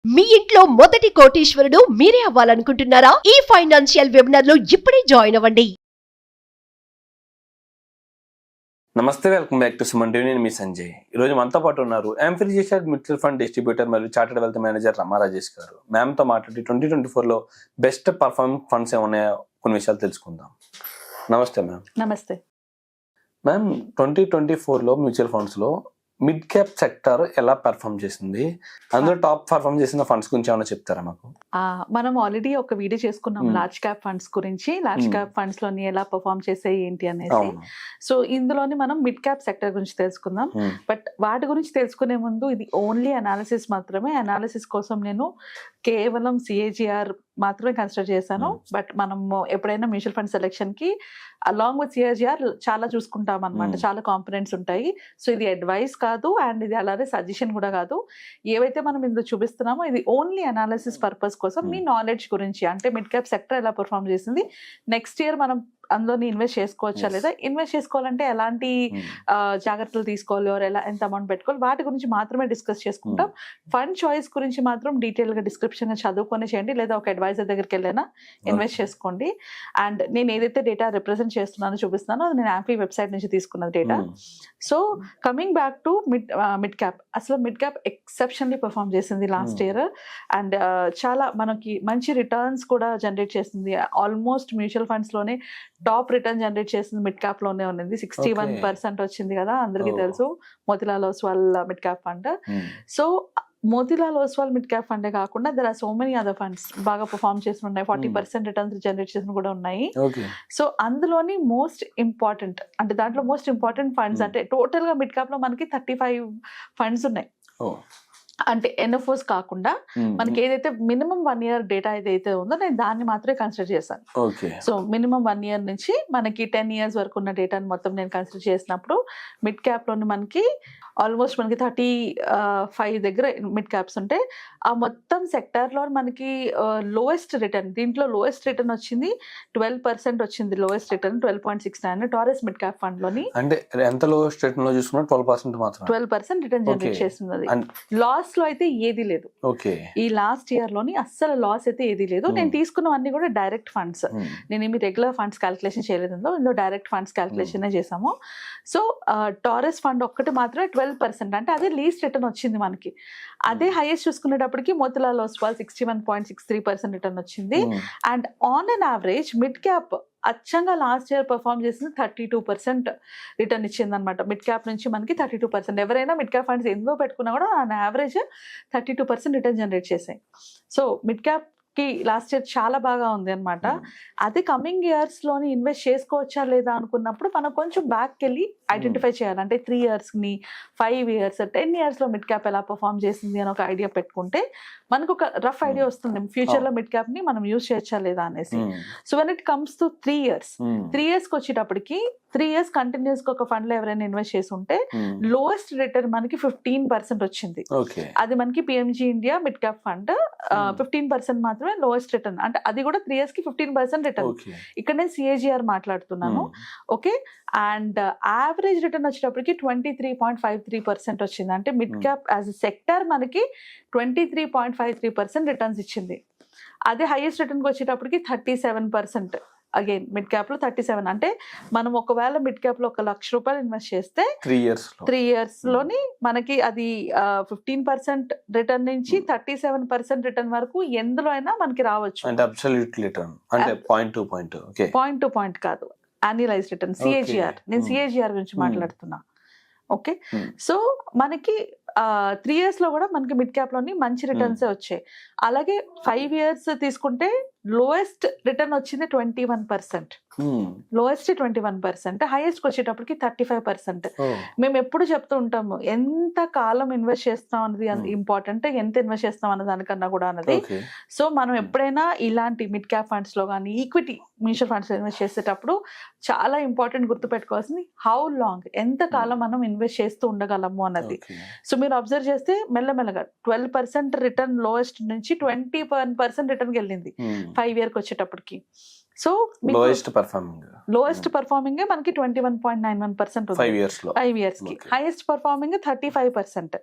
మీ ఇంట్లో మొదటి కోటీశ్వరుడు మీరే అవ్వాలనుకుంటున్నారా? ఈ ఫైనాన్షియల్ వెబినార్ లో ఇప్పుడే జాయిన్ అవ్వండి. నమస్తే, welcome back to Suman TV. నేను మీ సంజయ్. ఈరోజు మనతో పాటు ఉన్నారు ఎంఫిల్ మ్యూచువల్ ఫండ్ డిస్ట్రిబ్యూటర్ మరియు చార్టెడ్ వెల్త్ మేనేజర్ రమా రాజేష్ గారు. మ్యామ్తో మాట్లాడి 2024లో బెస్ట్ పర్ఫార్మింగ్ ఫండ్స్ ఏమున్నాయో కొన్ని విషయాలు తెలుసుకుందాం. నమస్తే మ్యామ్. నమస్తే మ్యామ్, 2024లో మ్యూచువల్ ఫండ్స్లో మిడ్ క్యాప్ సెక్టర్ ఎలా పర్ఫామ్ చేసింది, అందులో టాప్ పర్ఫామ్ చేసిన ఫండ్స్ గురించి ఏమైనా చెప్తారా మాకు? మనం ఆల్రెడీ ఒక వీడియో చేసుకున్నాం లార్జ్ క్యాప్ ఫండ్స్ గురించి. లార్జ్ క్యాప్ ఫండ్స్ లోని ఎలా పర్ఫామ్ చేసాయి ఏంటి అనేది. సో ఇందులోని మనం మిడ్ క్యాప్ సెక్టర్ గురించి తెలుసుకుందాం. బట్ వాటి గురించి తెలుసుకునే ముందు ఇది ఓన్లీ అనాలిసిస్ మాత్రమే. అనాలిసిస్ కోసం నేను కేవలం సిఏజిఆర్ మాత్రమే కన్సిడర్ చేశాను. బట్ మనం ఎప్పుడైనా మ్యూచువల్ ఫండ్ సెలెక్షన్ కి అలాంగ్ విత్ సిఏజిఆర్ చాలా చూసుకుంటాం అనమాట. చాలా కాంపోనెంట్స్ ఉంటాయి. సో ఇది అడ్వైస్ కాదు అండ్ ఇది అలాగే సజెషన్ కూడా కాదు. ఏవైతే మనం ఇందులో చూపిస్తున్నామో ఇది ఓన్లీ అనాలిసిస్ పర్పస్ కోసం, మీ నాలెడ్జ్ గురించి. అంటే మిడ్ క్యాప్ సెక్టర్ ఎలా పర్ఫామ్ చేసింది, నెక్స్ట్ ఇయర్ మనం అందులోని ఇన్వెస్ట్ చేసుకోవచ్చా లేదా, ఇన్వెస్ట్ చేసుకోవాలంటే ఎలాంటి జాగ్రత్తలు తీసుకోవాలి, ఎలా ఎంత అమౌంట్ పెట్టుకోవాలి, వాటి గురించి మాత్రమే డిస్కస్ చేసుకుంటాం. ఫండ్ చాయిస్ గురించి మాత్రం డీటెయిల్ గా డిస్క్రిప్షన్ చదువుకొని చేయండి, లేదా ఒక అడ్వైజర్ దగ్గరికి వెళ్ళైనా ఇన్వెస్ట్ చేసుకోండి. అండ్ నేను ఏదైతే డేటా రిప్రజెంట్ చేస్తున్నానో చూపిస్తున్నానో అది నేను యాంఫీ వెబ్సైట్ నుంచి తీసుకున్న data. So coming back to mid cap, అసలు మిడ్ క్యాప్ ఎక్సెప్షనల్లీ పర్ఫామ్ చేసింది లాస్ట్ ఇయర్. అండ్ చాలా మనకి మంచి రిటర్న్స్ కూడా జనరేట్ చేసింది. ఆల్మోస్ట్ మ్యూచువల్ ఫండ్స్ లోనే టాప్ రిటర్న్ జనరేట్ చేసింది మిడ్ క్యాప్ లోనే ఉన్నది. 61% వచ్చింది కదా, అందరికీ తెలుసు Motilal Oswal mid cap fund. సో మోతిలాల్ ఓస్వాల్ మిడ్ క్యాప్ ఫండే కాకుండా there are so many other funds బాగా పర్ఫామ్ చేసి ఉన్నాయి. 40% రిటర్న్స్ జనరేట్ చేసిన కూడా ఉన్నాయి. సో అందులోని మోస్ట్ ఇంపార్టెంట్ అంటే దాంట్లో మోస్ట్ ఇంపార్టెంట్ ఫండ్స్ అంటే టోటల్ గా మిడ్ క్యాప్ లో మనకి 35 ఫండ్స్ ఉన్నాయి. అంటే ఎన్ఎఫ్ఓస్ కాకుండా మనకి ఏదైతే మినిమం 1 year డేటా ఏదైతే ఉందో నేను దాన్ని మాత్రమే కన్సిడర్ చేశాను. సో మినిమం 1 year నుంచి మనకి 10 years వరకు ఉన్న డేటాని మొత్తం నేను కన్సిడర్ చేసినప్పుడు మిడ్ క్యాప్ లోని మనకి ఆల్మోస్ట్ మనకి 35 దగ్గర మిడ్ క్యాప్స్ ఉంటాయి. ఆ మొత్తం సెక్టర్ లో మనకి లోయెస్ట్ రిటర్న్, దీంట్లో లోయెస్ట్ రిటర్న్ వచ్చింది 12% వచ్చింది. Lowest return 12.69 టారెస్ mid cap fund లోని. అంటే ఎంత లోయెస్ట్ రిటర్న్ లో చూసుకున్నా 12% మాత్రం 12% రిటర్న్ జనరేట్ చేస్తుంది. లాస్ లో అయితే ఏది లేదు. ఈ లాస్ట్ ఇయర్ లోని అస్సలు లాస్ అయితే ఏది లేదు. నేను తీసుకున్నవన్నీ కూడా డైరెక్ట్ ఫండ్స్. నేనేమి రెగ్యులర్ ఫండ్స్ క్యాల్కులేషన్ చేయలేదు, ఇందులో డైరెక్ట్ ఫండ్స్ క్యాల్కులేషన్ చేసాము. సో టారెస్ ఫండ్ ఒక్కటి మాత్రమే 12%, అంటే అదే లీస్ట్ రిటర్న్ వచ్చింది మనకి. అదే హైయెస్ట్ చూసుకునేటప్పటికి మోతిలాల్ ఓస్వాల్ 61.63% రిటర్న్ వచ్చింది. And on an average mid cap అచ్చంగా లాస్ట్ ఇయర్ పర్ఫామ్ చేసింది 32% రిటర్న్ ఇచ్చింది అనమాట. మిడ్ క్యాప్ నుంచి మనకి 32%. ఎవరైనా మిడ్ క్యాప్ ఫండ్స్ ఎందులో పెట్టుకున్నా కూడా ఆన్ యావరేజ్ 32% రిటర్న్ జనరేట్ చేసాయి. సో మిడ్ క్యాప్ కి లాస్ట్ ఇయర్ చాలా బాగా ఉంది అనమాట. అదే కమింగ్ ఇయర్స్ లోని ఇన్వెస్ట్ చేసుకోవచ్చా లేదా అనుకున్నప్పుడు మనం కొంచెం బ్యాక్ వెళ్ళి ఐడెంటిఫై చేయాలి. అంటే 3 years ని 5 years 10 years లో మిడ్ క్యాప్ ఎలా పర్ఫామ్ చేసింది అని ఒక ఐడియా పెట్టుకుంటే మనకు ఒక రఫ్ ఐడియా వస్తుంది ఫ్యూచర్ లో మిడ్ క్యాప్ ని మనం యూజ్ చేయొచ్చా లేదా అనేసి. So when it comes to 3 years కి వచ్చేటప్పటికి 3 years కంటిన్యూస్ గా ఒక ఫండ్ లో ఎవరైనా ఇన్వెస్ట్ చేసి ఉంటే లోయెస్ట్ రిటర్న్ మనకి 15% వచ్చింది. అది మనకి PMG India mid cap fund 15% మాత్రమే లోయెస్ట్ రిటర్న్. అంటే అది కూడా 3 years కి 15% రిటర్న్. ఇక్కడ నేను సిఏజిఆర్ మాట్లాడుతున్నాను. ఓకే. అండ్ యావరేజ్ రిటర్న్ వచ్చేటప్పటికి 23.53% వచ్చింది. అంటే mid cap as a sector మనకి 23.53% రిటర్న్స్ ఇచ్చింది. అదే హైయెస్ట్ రిటర్న్ కి వచ్చేటప్పటికి 37%. అగైన్ మిడ్ క్యాప్ లో 37. అంటే మనం ఒకవేళ మిడ్ క్యాప్ లో 1,00,000 రూపాయలు ఇన్వెస్ట్ చేస్తే 3 years లోని మనకి అది 15% రిటర్న్ నుంచి 37% రిటర్న్ వరకు ఎందులో అయినా మనకి రావచ్చు. అంటే అబ్సల్యూట్ రిటర్న్ అంటే పాయింట్ టు పాయింట్ కాదు, యాన్యువలైజ్డ్ రిటర్న్. సిఏజిఆర్, నేను సిఏజిఆర్ గురించి మాట్లాడుతున్నా. ఓకే. సో మనకి 3 years లో కూడా మనకి మిడ్ క్యాప్ లోని మంచి రిటర్న్స్ వచ్చాయి. అలాగే 5 years తీసుకుంటే లోయెస్ట్ రిటర్న్ వచ్చింది 21%. లోయెస్ట్ 21%. హైయెస్ట్ వచ్చేటప్పటికి 35%. మేము ఎప్పుడు చెప్తూ ఉంటాము ఎంత కాలం ఇన్వెస్ట్ చేస్తాం అనేది ఇంపార్టెంట్, ఎంత ఇన్వెస్ట్ చేస్తాం అన్న దానికన్నా కూడా అన్నది. సో మనం ఎప్పుడైనా ఇలాంటి మిడ్ క్యాప్ ఫండ్స్ లో కానీ ఈక్విటీ మ్యూచువల్ ఫండ్స్ ఇన్వెస్ట్ చేసేటప్పుడు చాలా ఇంపార్టెంట్ గుర్తుపెట్టుకోవాల్సింది హౌ లాంగ్, ఎంత కాలం మనం ఇన్వెస్ట్ చేస్తూ ఉండగలము అన్నది. సో మీరు అబ్జర్వ్ చేస్తే మెల్లమెల్లగా 12% రిటర్న్ లోయెస్ట్ నుంచి 21% రిటర్న్కి వెళ్ళింది 5 year కి వచ్చేటప్పటికి. So lowest performing lowest performing మనకి 21.91% 5 years లో 5 years కి. Okay. Highest performing 35%.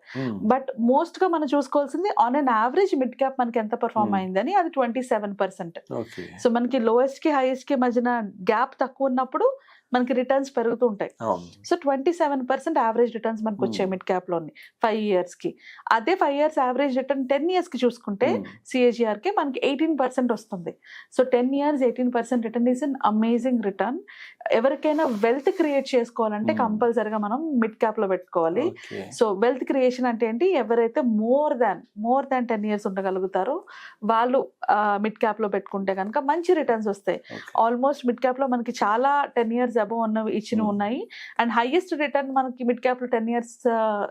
But most గా మనం చూసుకోవాల్సింది on an average mid cap మనకి ఎంత పర్ఫార్మ్ అయిందని, అది 27%. ఓకే సో మనకి లోయెస్ట్ కి హైయెస్ట్ కి మధ్యన గ్యాప్ తక్కువ ఉన్నప్పుడు మనకి రిటర్న్స్ పెరుగుతూ ఉంటాయి. అవును సో 27% యావరేజ్ రిటర్న్స్ మనకు వచ్చాయి మిడ్ క్యాప్ లోని 5 years కి. అదే 5 years యావరేజ్ రిటర్న్ 10 years కి చూసుకుంటే సిఏజిఆర్ కి మనకి 18% వస్తుంది. So 10 years 18% return is an amazing return. ఎవరికైనా వెల్త్ క్రియేట్ చేసుకోవాలంటే కంపల్సరిగా మనం మిడ్ క్యాప్ లో పెట్టుకోవాలి. ఓకే సో వెల్త్ క్రియేషన్ అంటే ఏంటి, ఎవరైతే మోర్ దాన్ 10 years ఉండగలుగుతారో వాళ్ళు మిడ్ క్యాప్ లో పెట్టుకుంటే కనుక మంచి రిటర్న్స్ వస్తాయి. ఆల్మోస్ట్ మిడ్ క్యాప్ లో మనకి చాలా 10 years అబౌవ్ ఉన్నవి ఇచ్చినవి ఉన్నాయి. అండ్ హైయెస్ట్ రిటర్న్ మనకి మిడ్ క్యాప్ లో 10 years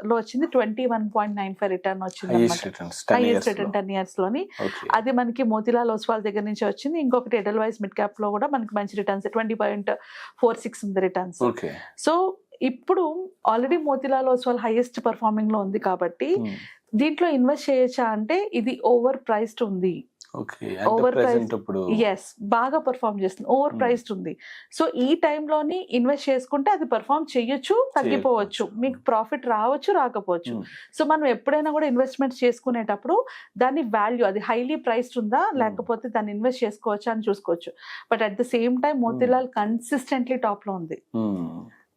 లో వచ్చింది 21.95 రిటర్న్ వచ్చింది హైయెస్ట్ అనమాట. Returns 10 highest years return 10 years లోని. ఓకే అది మనకి మోతిలాల్ ఓస్వాల్ దగ్గర నుంచి వచ్చింది. ఇంకొకటి ఎడల్వైస్ మిడ్ క్యాప్ లో కూడా మనకి మంచి రిటర్న్స్ 20.46 ఉంది రిటర్న్స్. ఓకే సో ఇప్పుడు already Motilal Oswal highest performing లో ఉంది కాబట్టి దీంట్లో ఇన్వెస్ట్ చేయొచ్చా అంటే ఇది ఓవర్ ప్రైస్డ్ ఉంది. Okay Overpriced. ప్రెజెంట్ ఇప్పుడు ఎస్, బాగా పర్ఫార్మ్ చేస్తుంది, ఓవర్ ప్రైస్డ్ ఉంది. సో ఈ టైంలోని ఇన్వెస్ట్ చేసుకుంటే అది పర్ఫార్మ్ చేయొచ్చు, తగ్గిపోవచ్చు, మీకు ప్రాఫిట్ రావచ్చు, రాకపోవచ్చు. సో మనం ఎప్పుడైనా కూడా ఇన్వెస్ట్మెంట్ చేసుకునేటప్పుడు దాని వాల్యూ, అది హైలీ ప్రైస్డ్ ఉందా లేకపోతే దాన్ని ఇన్వెస్ట్ చేసుకోవచ్చా అని చూసుకోవచ్చు. But at the same time Motilal consistently top లో ఉంది.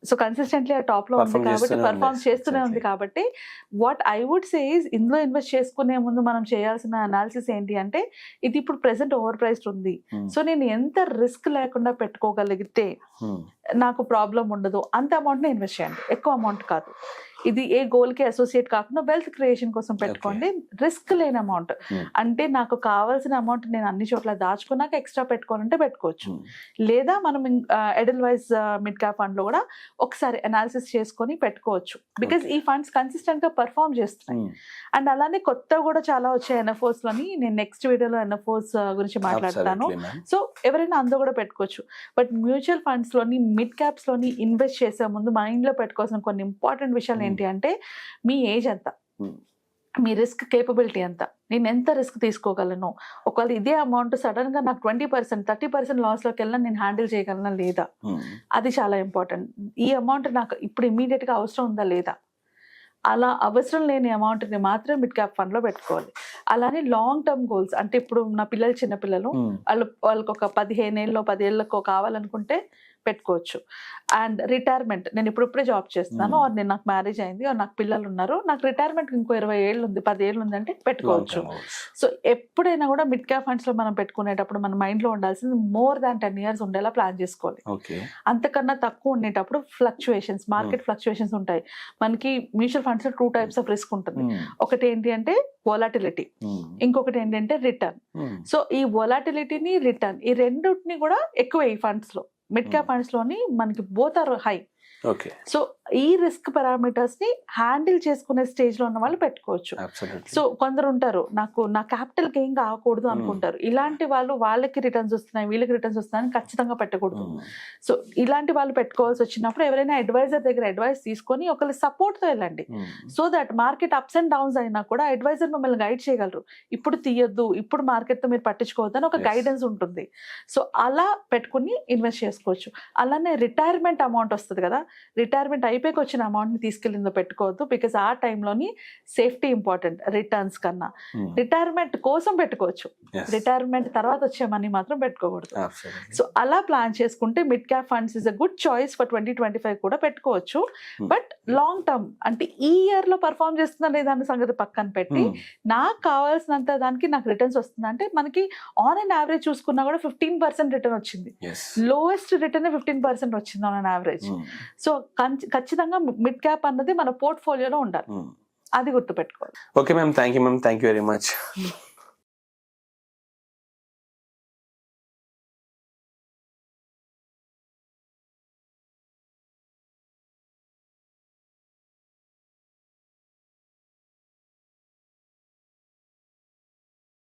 సో కన్సిస్టెంట్లీ ఆ టాప్ లో ఉంది Perform కాబట్టి చేస్తూనే పర్ఫామ్ ఉంది. చేస్తూనే ఉంది Exactly. కాబట్టి what I would say is, ఇందులో ఇన్వెస్ట్ చేసుకునే ముందు మనం చేయాల్సిన అనాలిసిస్ ఏంటి అంటే, ఇది ఇప్పుడు ప్రెసెంట్ ఓవర్ ప్రైస్డ్ ఉంది. సో నేను ఎంత రిస్క్ లేకుండా పెట్టుకోగలిగితే నాకు ప్రాబ్లం ఉండదు అంత అమౌంట్ ని ఇన్వెస్ట్ చేయండి, ఎక్కువ అమౌంట్ కాదు. ఇది ఏ గోల్ కి అసోసియేట్ కాకుండా వెల్త్ క్రియేషన్ కోసం పెట్టుకోండి, రిస్క్ లేని అమౌంట్. అంటే నాకు కావాల్సిన అమౌంట్ నేను అన్ని చోట్ల దాచుకున్నాక ఎక్స్ట్రా పెట్టుకోవాలంటే పెట్టుకోవచ్చు. లేదా మనం ఎడల్ వైజ్ మిడ్ క్యాప్ ఫండ్ లో కూడా ఒకసారి అనాలిసిస్ చేసుకొని పెట్టుకోవచ్చు. బికాస్ ఈ ఫండ్స్ కన్సిస్టెంట్ గా పర్ఫామ్ చేస్తున్నాయి. అండ్ అలానే కొత్త కూడా చాలా వచ్చాయి ఎన్ఎఫ్ఓస్ లోని. నేను నెక్స్ట్ వీడియోలో ఎన్ఎఫ్ఓస్ గురించి మాట్లాడతాను. సో ఎవరైనా అందులో కూడా పెట్టుకోవచ్చు. బట్ మ్యూచువల్ ఫండ్స్ లోని మిడ్ క్యాప్స్ లోని ఇన్వెస్ట్ చేసే ముందు మైండ్ లో పెట్టుకోవాల్సిన కొన్ని ఇంపార్టెంట్ విషయాలు ఏంటి అంటే, మీ ఏజ్ ఎంత, మీ రిస్క్ కేపబిలిటీ ఎంత, నేను ఎంత రిస్క్ తీసుకోగలను, ఒకవేళ ఇదే అమౌంట్ సడన్ గా నాకు 20% 30% లాస్ లోకి వెళ్ళినా నేను హ్యాండిల్ చేయగలనా లేదా, అది చాలా ఇంపార్టెంట్. ఈ అమౌంట్ నాకు ఇప్పుడు ఇమీడియట్ గా అవసరం ఉందా లేదా, అలా అవసరం లేని అమౌంట్ని మాత్రమే మిడ్ క్యాప్ ఫండ్ లో పెట్టుకోవాలి. అలానే లాంగ్ టర్మ్ గోల్స్ అంటే, ఇప్పుడు నా పిల్లలు చిన్నపిల్లలు, వాళ్ళకి ఒక 15 ఏళ్ళలో 10 ఏళ్ళకో కావాలనుకుంటే పెట్టుకోవచ్చు. అండ్ రిటైర్మెంట్, నేను ఇప్పుడే జాబ్ చేస్తున్నాను, ఆర్ నేను నాకు మ్యారేజ్ అయింది, ఆర్ నాకు పిల్లలు ఉన్నారు, నాకు రిటైర్మెంట్ ఇంకో 20 ఏళ్ళు ఉంది, 10 ఏళ్ళు ఉంది అంటే పెట్టుకోవచ్చు. సో ఎప్పుడైనా కూడా మిడ్ క్యాప్ ఫండ్స్ లో మనం పెట్టుకునేటప్పుడు మన మైండ్ లో ఉండాల్సింది మోర్ దాన్ 10 years ఉండేలా ప్లాన్ చేసుకోవాలి. అంతకన్నా తక్కువ ఉండేటప్పుడు ఫ్లక్చుయేషన్స్, మార్కెట్ ఫ్లక్చుయేషన్స్ ఉంటాయి. మనకి మ్యూచువల్ ఫండ్స్ లో 2 types ఆఫ్ రిస్క్ ఉంటుంది. ఒకటి ఏంటి అంటే వొలాటిలిటీ, ఇంకొకటి ఏంటంటే రిటర్న్. సో ఈ వొలాటిలిటీని, రిటర్న్, ఈ రెండింటిని కూడా ఎక్కువ ఈ ఫండ్స్ లో, మిడ్ క్యాప్ ఫండ్స్ లోని మనకి both are high. Okay so ఈ రిస్క్ పారామీటర్స్ ని హ్యాండిల్ చేసుకునే స్టేజ్ లో ఉన్న వాళ్ళు పెట్టుకోవచ్చు. సో కొందరు ఉంటారు, నాకు నా క్యాపిటల్ గెయిన్ కాకూడదు అనుకుంటారు. ఇలాంటి వాళ్ళు, వాళ్ళకి రిటర్న్స్ వస్తున్నాయి, వీళ్ళకి రిటర్న్స్ వస్తున్నాయని ఖచ్చితంగా పెట్టకూడదు. సో ఇలాంటి వాళ్ళు పెట్టుకోవాల్సి వచ్చినప్పుడు ఎవరైనా అడ్వైజర్ దగ్గర అడ్వైస్ తీసుకొని ఒకళ్ళ సపోర్ట్ తో వెళ్ళండి. So that market ups and downs అయినా కూడా అడ్వైజర్ మిమ్మల్ని గైడ్ చేయగలరు. ఇప్పుడు తీయొద్దు, ఇప్పుడు మార్కెట్ తో మీరు పట్టించుకోవద్దు అని ఒక గైడెన్స్ ఉంటుంది. సో అలా పెట్టుకుని ఇన్వెస్ట్ చేసుకోవచ్చు. అలానే రిటైర్మెంట్ అమౌంట్ వస్తుంది కదా, రిటైర్మెంట్ అయిపోయి వచ్చిన అమౌంట్ ని తీసుకెళ్ళిందో పెట్టుకోవద్దు. బికాస్ ఆ టైంలోని సేఫ్టీ ఇంపార్టెంట్ రిటర్న్స్ కన్నా. రిటైర్మెంట్ కోసం పెట్టుకోవచ్చు, రిటైర్మెంట్ తర్వాత వచ్చే మనీ మాత్రం పెట్టుకోకూడదు. సో అలా ప్లాన్ చేసుకుంటే mid cap funds is a good choice for 2025 కూడా పెట్టుకోవచ్చు. బట్ లాంగ్ టర్మ్ అంటే ఈ ఇయర్ లో పర్ఫామ్ చేస్తుందా లేదా అన్న సంగతి పక్కన పెట్టి, నాకు కావాల్సినంత దానికి నాకు రిటర్న్స్ వస్తుందా అంటే, మనకి ఆన్ అండ్ యావరేజ్ చూసుకున్నా కూడా 15% రిటర్న్ వచ్చింది. లోయెస్ట్ రిటర్న్ 15% వచ్చింది ఆన్ అండ్ యావరేజ్. సో ఖచ్చితంగా మిడ్ క్యాప్ అన్నది మన పోర్ట్ఫోలియోలో ఉండాలి, అది గుర్తుపెట్టుకోవాలి. Okay ma'am, thank you very much.